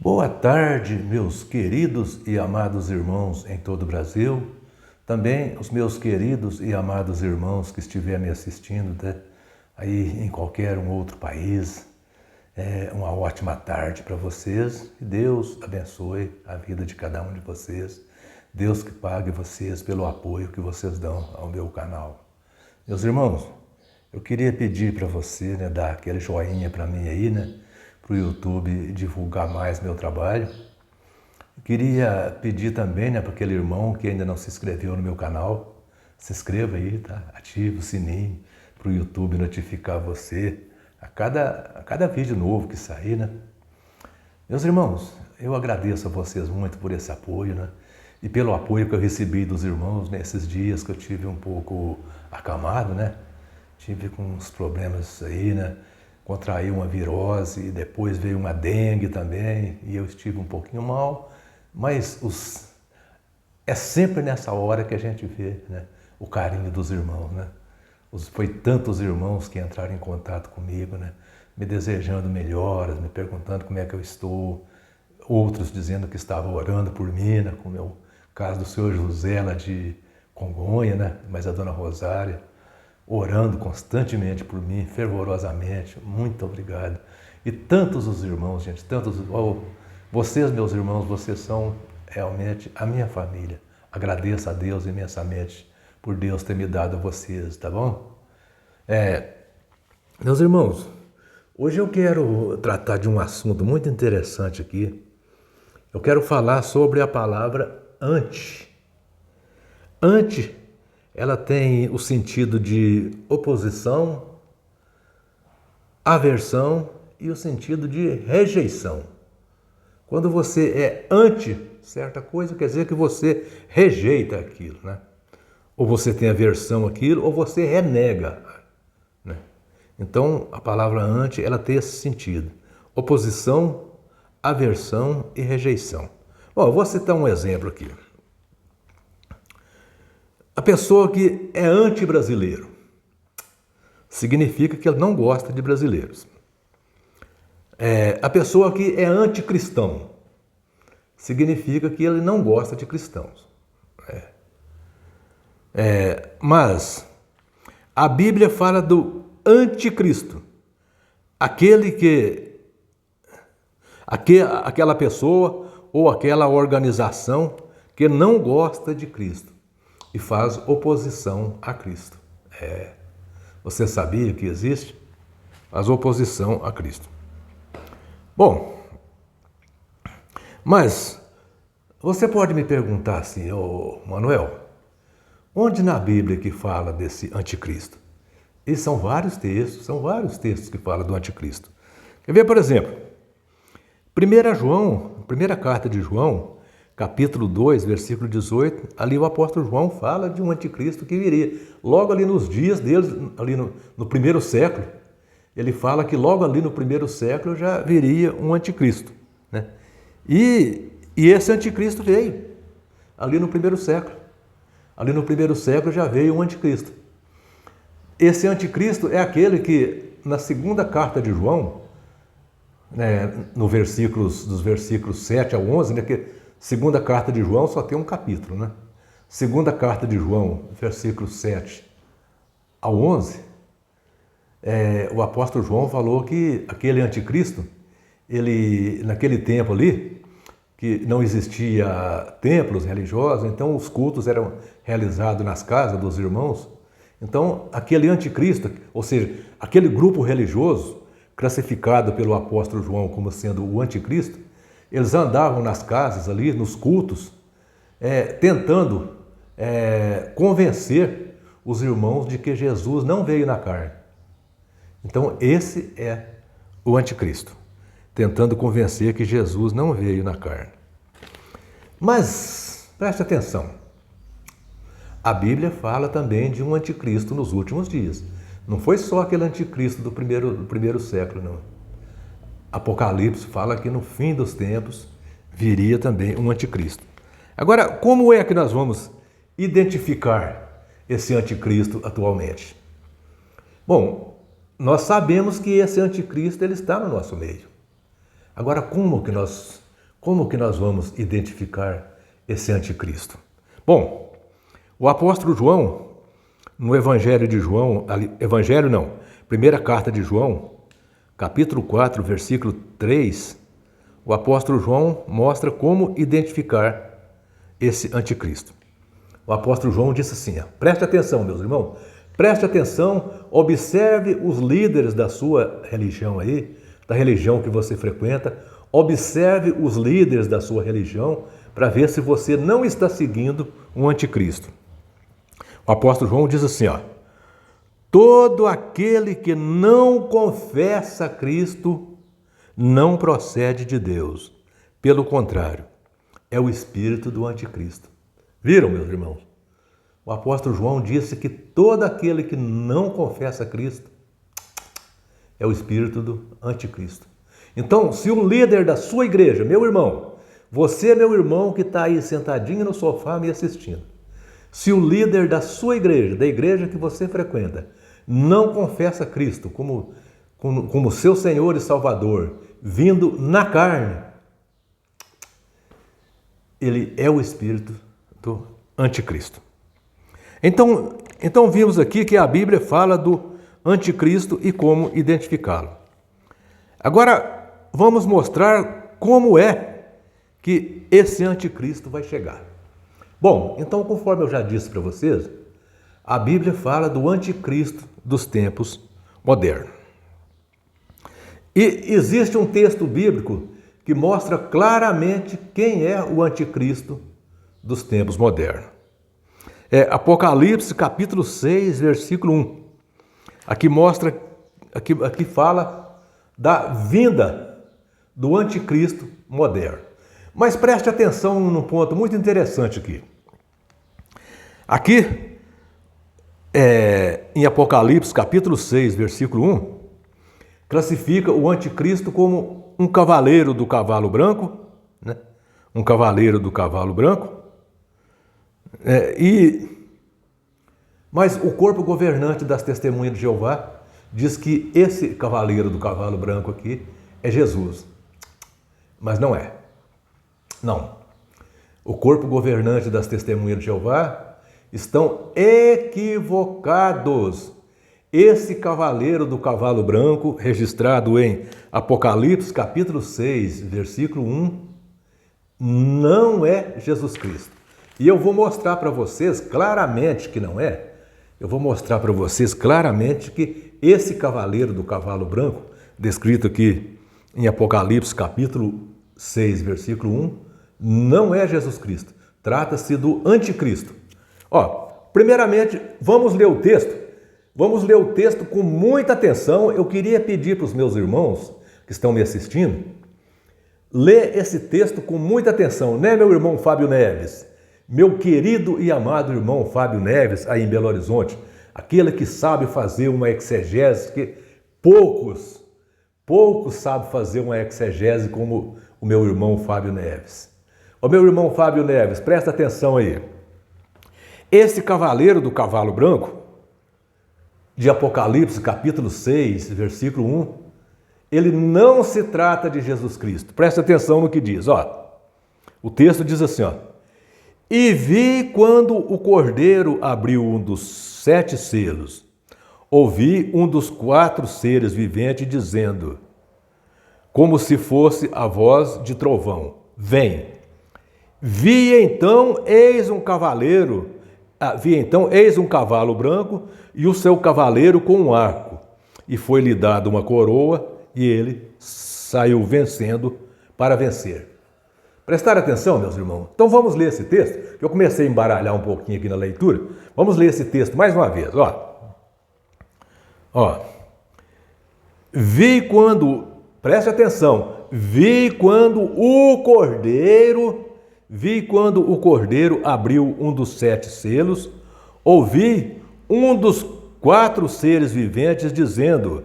Boa tarde, meus queridos e amados irmãos em todo o Brasil. Também os meus queridos e amados irmãos que estiverem me assistindo, aí em qualquer outro país. Uma ótima tarde para vocês. Que Deus abençoe a vida de cada um de vocês. Deus que pague vocês pelo apoio que vocês dão ao meu canal. Meus irmãos, eu queria pedir para você, dar aquele joinha para mim aí, para o YouTube divulgar mais meu trabalho. Eu queria pedir também, para aquele irmão que ainda não se inscreveu no meu canal, se inscreva aí, tá? Ative o sininho para o YouTube notificar você a cada vídeo novo que sair, Meus irmãos, eu agradeço a vocês muito por esse apoio, e pelo apoio que eu recebi dos irmãos nesses dias que eu tive um pouco acamado, Tive com uns problemas aí, Contraí uma virose e depois veio uma dengue também e eu estive um pouquinho mal, mas é sempre nessa hora que a gente vê, o carinho dos irmãos, Foi tantos irmãos que entraram em contato comigo, Me desejando melhoras, me perguntando como é que eu estou, outros dizendo que estavam orando por mim, como é o caso do senhor José lá de Congonha, mas a dona Rosária, orando constantemente por mim, fervorosamente. Muito obrigado. E tantos os irmãos, gente, vocês, meus irmãos, vocês são realmente a minha família. Agradeço a Deus imensamente por Deus ter me dado a vocês, tá bom? Meus irmãos, hoje eu quero tratar de um assunto muito interessante aqui. Eu quero falar sobre a palavra ante. Ante, ela tem o sentido de oposição, aversão e o sentido de rejeição. Quando você é anti certa coisa, quer dizer que você rejeita aquilo, Ou você tem aversão àquilo, ou você renega, Então, a palavra anti, ela tem esse sentido. Oposição, aversão e rejeição. Bom, eu vou citar um exemplo aqui. A pessoa que é anti-brasileiro significa que ele não gosta de brasileiros. A pessoa que é anticristão significa que ele não gosta de cristãos. Mas a Bíblia fala do anticristo, aquela pessoa ou aquela organização que não gosta de Cristo e faz oposição a Cristo. Você sabia que existe? Faz oposição a Cristo. Bom, mas você pode me perguntar assim, Manuel, onde na Bíblia que fala desse anticristo? E são vários textos que falam do anticristo. Quer ver, por exemplo, primeira carta de João, capítulo 2, versículo 18, ali o apóstolo João fala de um anticristo que viria. Logo ali nos dias deles, ali no primeiro século, ele fala que logo ali no primeiro século já viria um anticristo. E esse anticristo veio ali no primeiro século. Ali no primeiro século já veio um anticristo. Esse anticristo é aquele que, na segunda carta de João, dos versículos 7 ao 11, que segunda carta de João só tem um capítulo, Segunda carta de João, versículos 7 ao 11, o apóstolo João falou que aquele anticristo, ele, naquele tempo ali, que não existia templos religiosos, então os cultos eram realizados nas casas dos irmãos. Então, aquele anticristo, ou seja, aquele grupo religioso, classificado pelo apóstolo João como sendo o anticristo, eles andavam nas casas ali, nos cultos, tentando convencer os irmãos de que Jesus não veio na carne. Então, esse é o anticristo, tentando convencer que Jesus não veio na carne. Mas, preste atenção, a Bíblia fala também de um anticristo nos últimos dias. Não foi só aquele anticristo do primeiro século, não. Apocalipse fala que no fim dos tempos viria também um anticristo. Agora, como é que nós vamos identificar esse anticristo atualmente? Bom, nós sabemos que esse anticristo ele está no nosso meio. Agora, como que nós Como que nós vamos identificar esse anticristo? Bom, o apóstolo João, no Evangelho de João, primeira carta de João, capítulo 4, versículo 3, o apóstolo João mostra como identificar esse anticristo. O apóstolo João disse assim, preste atenção, meus irmãos, preste atenção, observe os líderes da sua religião aí, da religião que você frequenta, observe os líderes da sua religião para ver se você não está seguindo um anticristo. O apóstolo João diz assim, todo aquele que não confessa Cristo não procede de Deus. Pelo contrário, é o espírito do anticristo. Viram, meus irmãos? O apóstolo João disse que todo aquele que não confessa Cristo é o espírito do anticristo. Então, se o líder da sua igreja, meu irmão, você, meu irmão, que está aí sentadinho no sofá me assistindo, se o líder da sua igreja, da igreja que você frequenta, não confessa Cristo como seu Senhor e Salvador, vindo na carne, ele é o espírito do anticristo. Então vimos aqui que a Bíblia fala do anticristo e como identificá-lo. Agora vamos mostrar como é que esse anticristo vai chegar. Bom, então conforme eu já disse para vocês, a Bíblia fala do anticristo dos tempos modernos. E existe um texto bíblico que mostra claramente quem é o anticristo dos tempos modernos. É Apocalipse capítulo 6, versículo 1. Aqui fala da vinda do anticristo moderno. Mas preste atenção num ponto muito interessante aqui. Aqui, em Apocalipse capítulo 6, versículo 1, classifica o anticristo como um cavaleiro do cavalo branco, né? Um cavaleiro do cavalo branco. Mas o corpo governante das testemunhas de Jeová diz que esse cavaleiro do cavalo branco aqui é Jesus. Mas não é. Não. O corpo governante das testemunhas de Jeová estão equivocados. Esse cavaleiro do cavalo branco, registrado em Apocalipse capítulo 6, versículo 1, não é Jesus Cristo. E eu vou mostrar para vocês claramente que não é. Eu vou mostrar para vocês claramente que esse cavaleiro do cavalo branco, descrito aqui em Apocalipse capítulo 6, versículo 1, não é Jesus Cristo. Trata-se do anticristo. Primeiramente, vamos ler o texto. Vamos ler o texto com muita atenção. Eu queria pedir para os meus irmãos que estão me assistindo, ler esse texto com muita atenção, né, meu irmão Fábio Neves? Meu querido e amado irmão Fábio Neves, aí em Belo Horizonte, aquele que sabe fazer uma exegese, que poucos sabem fazer uma exegese como o meu irmão Fábio Neves. Meu irmão Fábio Neves, presta atenção aí. Esse cavaleiro do cavalo branco, de Apocalipse capítulo 6, versículo 1, ele não se trata de Jesus Cristo. Presta atenção no que diz. O texto diz assim, e vi quando o cordeiro abriu um dos 7 selos, ouvi um dos 4 seres viventes dizendo, como se fosse a voz de trovão, vem. Vi então, eis um cavalo branco e o seu cavaleiro com um arco, e foi-lhe dado uma coroa, e ele saiu vencendo para vencer. Prestaram atenção, meus irmãos? Então vamos ler esse texto, que eu comecei a embaralhar um pouquinho aqui na leitura. Vamos ler esse texto mais uma vez, vi quando, preste atenção, vi quando o cordeiro abriu um dos 7 selos, ouvi um dos 4 seres viventes dizendo,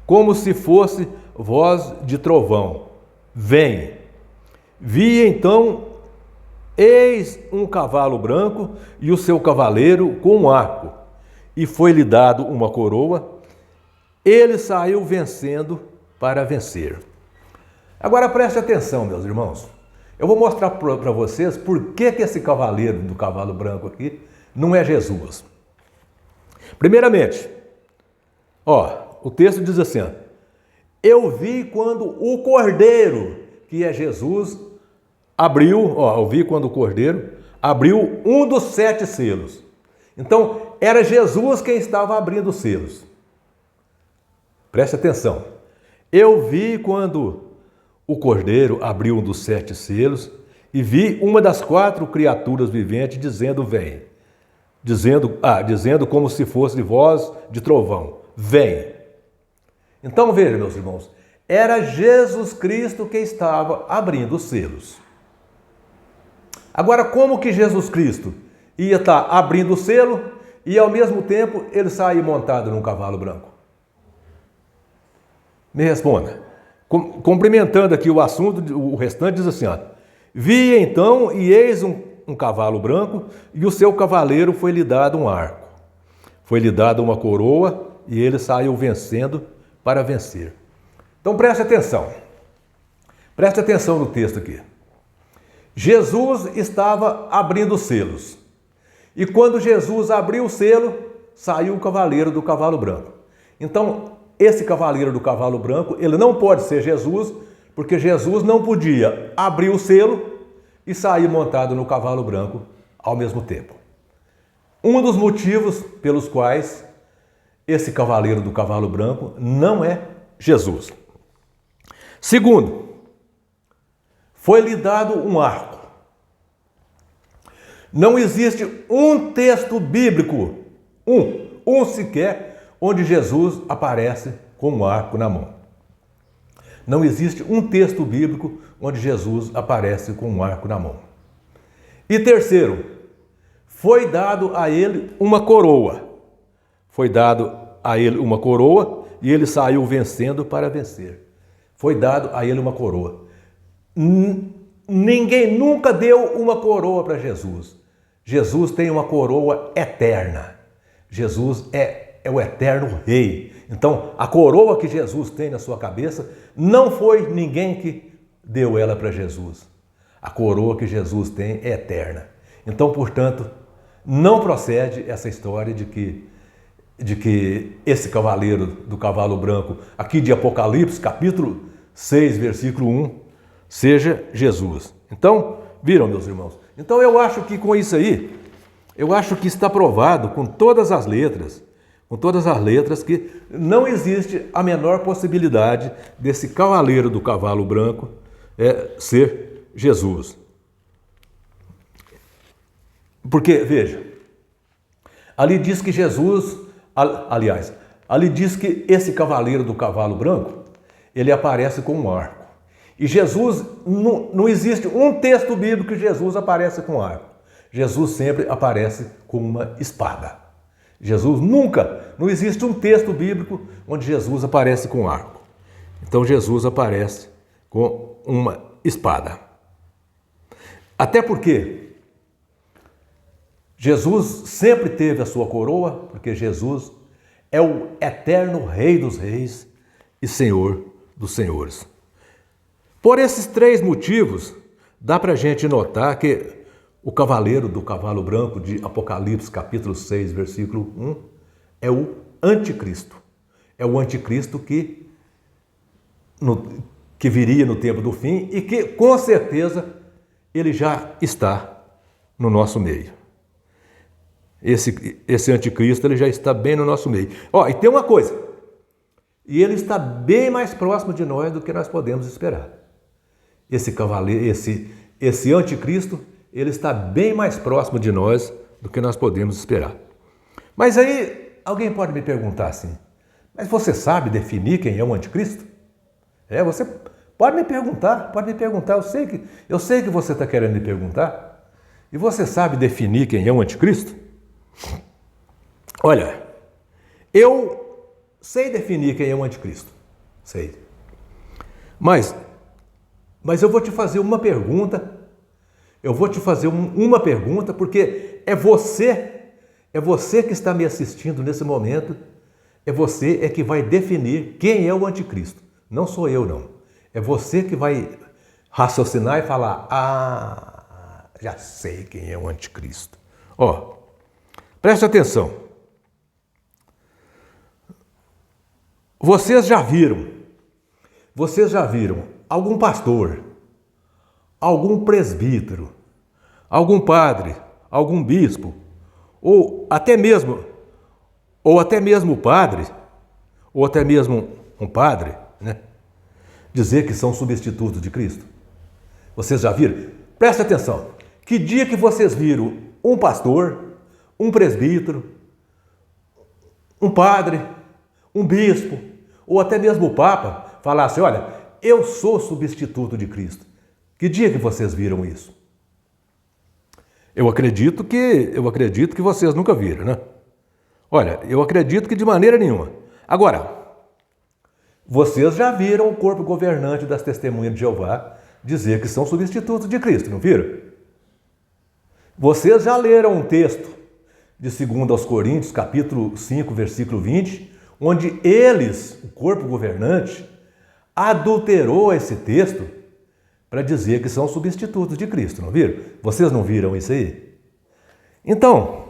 como se fosse voz de trovão, vem. Vi então, eis um cavalo branco e o seu cavaleiro com um arco, e foi-lhe dado uma coroa, ele saiu vencendo para vencer. Agora preste atenção, meus irmãos. Eu vou mostrar para vocês por que esse cavaleiro do cavalo branco aqui não é Jesus. Primeiramente, o texto diz assim, eu vi quando o cordeiro, que é Jesus, eu vi quando o cordeiro abriu um dos 7 selos. Então, era Jesus quem estava abrindo os selos. Preste atenção. Eu vi quando o cordeiro abriu um dos 7 selos e vi uma das 4 criaturas viventes dizendo, vem. Dizendo como se fosse de voz de trovão, vem. Então, veja, meus irmãos, era Jesus Cristo que estava abrindo os selos. Agora, como que Jesus Cristo ia estar abrindo o selo e, ao mesmo tempo, ele sair montado num cavalo branco? Me responda. Complementando aqui o assunto, o restante diz assim, vi então e eis um cavalo branco e o seu cavaleiro foi-lhe dado um arco. Foi-lhe dada uma coroa e ele saiu vencendo para vencer. Então preste atenção. Preste atenção no texto aqui. Jesus estava abrindo os selos. E quando Jesus abriu o selo, saiu o cavaleiro do cavalo branco. Então, esse cavaleiro do cavalo branco, ele não pode ser Jesus, porque Jesus não podia abrir o selo e sair montado no cavalo branco ao mesmo tempo. Um dos motivos pelos quais esse cavaleiro do cavalo branco não é Jesus. Segundo, foi-lhe dado um arco. Não existe um texto bíblico, um sequer, onde Jesus aparece com um arco na mão. Não existe um texto bíblico onde Jesus aparece com um arco na mão. E terceiro, foi dado a ele uma coroa. Foi dado a ele uma coroa e ele saiu vencendo para vencer. Foi dado a ele uma coroa. Ninguém nunca deu uma coroa para Jesus. Jesus tem uma coroa eterna. Jesus é o eterno rei. Então, a coroa que Jesus tem na sua cabeça, não foi ninguém que deu ela para Jesus. A coroa que Jesus tem é eterna. Então, portanto, não procede essa história de que esse cavaleiro do cavalo branco, aqui de Apocalipse, capítulo 6, versículo 1, seja Jesus. Então, viram, meus irmãos? Então, eu acho que com isso aí, eu acho que está provado com todas as letras, que não existe a menor possibilidade desse cavaleiro do cavalo branco ser Jesus. Porque, veja, ali diz que Jesus, ali diz que esse cavaleiro do cavalo branco, ele aparece com um arco. E Jesus, não existe um texto bíblico que Jesus aparece com arco. Jesus sempre aparece com uma espada. Jesus nunca, não existe um texto bíblico onde Jesus aparece com arco. Então Jesus aparece com uma espada. Até porque Jesus sempre teve a sua coroa, porque Jesus é o eterno Rei dos Reis e Senhor dos Senhores. Por esses 3 motivos, dá para a gente notar que o cavaleiro do cavalo branco de Apocalipse, capítulo 6, versículo 1, é o anticristo. É o anticristo que viria no tempo do fim e que, com certeza, ele já está no nosso meio. Esse anticristo, ele já está bem no nosso meio. E tem uma coisa. E ele está bem mais próximo de nós do que nós podemos esperar. Esse cavaleiro, esse anticristo, ele está bem mais próximo de nós do que nós podemos esperar. Mas aí, alguém pode me perguntar assim, mas você sabe definir quem é o anticristo? Você pode me perguntar, eu sei que você está querendo me perguntar. E você sabe definir quem é o anticristo? Olha, eu sei definir quem é o anticristo, sei. Mas eu vou te fazer uma pergunta. Porque é você que está me assistindo nesse momento, é você que vai definir quem é o anticristo. Não sou eu, não. É você que vai raciocinar e falar: ah, já sei quem é o anticristo. Ó, preste atenção. Vocês já viram algum pastor, algum presbítero, algum padre, algum bispo, ou até mesmo padre, ou até mesmo um padre, né, dizer que são substitutos de Cristo? Vocês já viram? Presta atenção. Que dia que vocês viram um pastor, um presbítero, um padre, um bispo, ou até mesmo o Papa falar assim: olha, eu sou substituto de Cristo? Que dia que vocês viram isso? Eu acredito que vocês nunca viram, né? Olha, eu acredito que de maneira nenhuma. Agora, vocês já viram o corpo governante das Testemunhas de Jeová dizer que são substitutos de Cristo, não viram? Vocês já leram um texto de 2 aos Coríntios, capítulo 5, versículo 20, onde eles, o corpo governante, adulterou esse texto para dizer que são substitutos de Cristo, não viram? Vocês não viram isso aí? Então,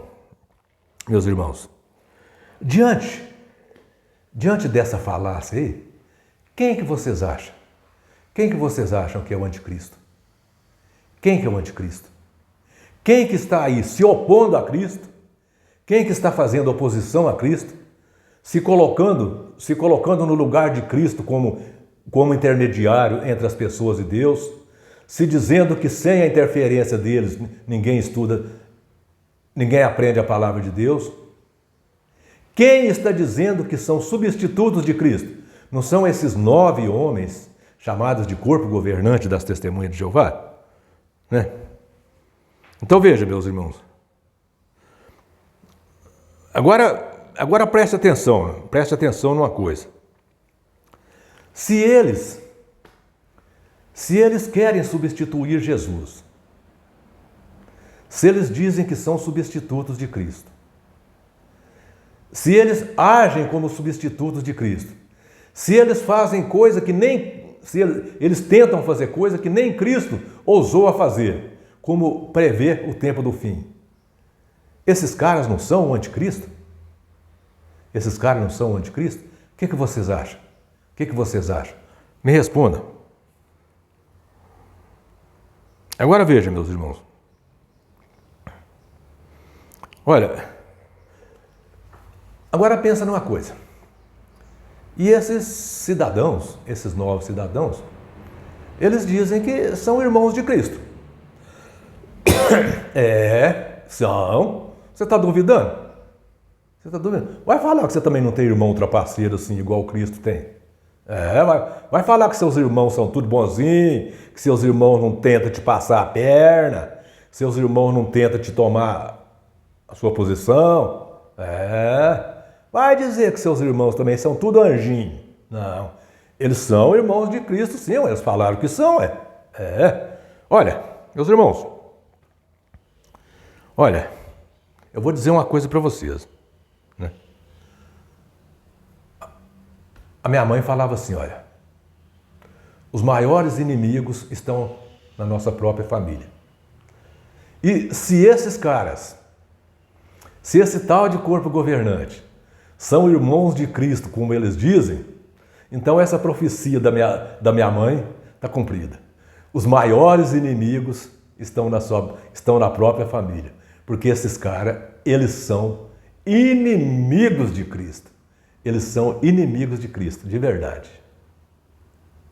meus irmãos, diante dessa falácia aí, quem que vocês acham? Quem que vocês acham que é o anticristo? Quem que é o anticristo? Quem que está aí se opondo a Cristo? Quem que está fazendo oposição a Cristo? Se colocando no lugar de Cristo como intermediário entre as pessoas e Deus, se dizendo que sem a interferência deles ninguém estuda, ninguém aprende a palavra de Deus. Quem está dizendo que são substitutos de Cristo? Não são esses 9 homens chamados de corpo governante das Testemunhas de Jeová? Né? Então veja, meus irmãos. Agora preste atenção numa coisa. Se eles querem substituir Jesus, se eles dizem que são substitutos de Cristo, se eles agem como substitutos de Cristo, se eles fazem coisa que nem, se eles tentam fazer coisa que nem Cristo ousou a fazer, como prever o tempo do fim, esses caras não são o anticristo? Esses caras não são o anticristo? O que vocês acham? O que vocês acham? Me respondam. Agora veja, meus irmãos. Olha, agora pensa numa coisa. E esses 9 cidadãos, eles dizem que são irmãos de Cristo. São. Você está duvidando? Vai falar que você também não tem irmão trapaceiro assim, igual Cristo tem. Vai falar que seus irmãos são tudo bonzinhos, que seus irmãos não tentam te passar a perna, que seus irmãos não tentam te tomar a sua posição. Vai dizer que seus irmãos também são tudo anjinho. Não, eles são irmãos de Cristo, sim, eles falaram que são, Olha, meus irmãos, olha, eu vou dizer uma coisa para vocês, né? A minha mãe falava assim, olha, os maiores inimigos estão na nossa própria família. E se esses caras, se esse tal de corpo governante são irmãos de Cristo, como eles dizem, então essa profecia da minha mãe está cumprida. Os maiores inimigos estão na própria família, porque esses caras, eles são inimigos de Cristo. Eles são inimigos de Cristo, de verdade.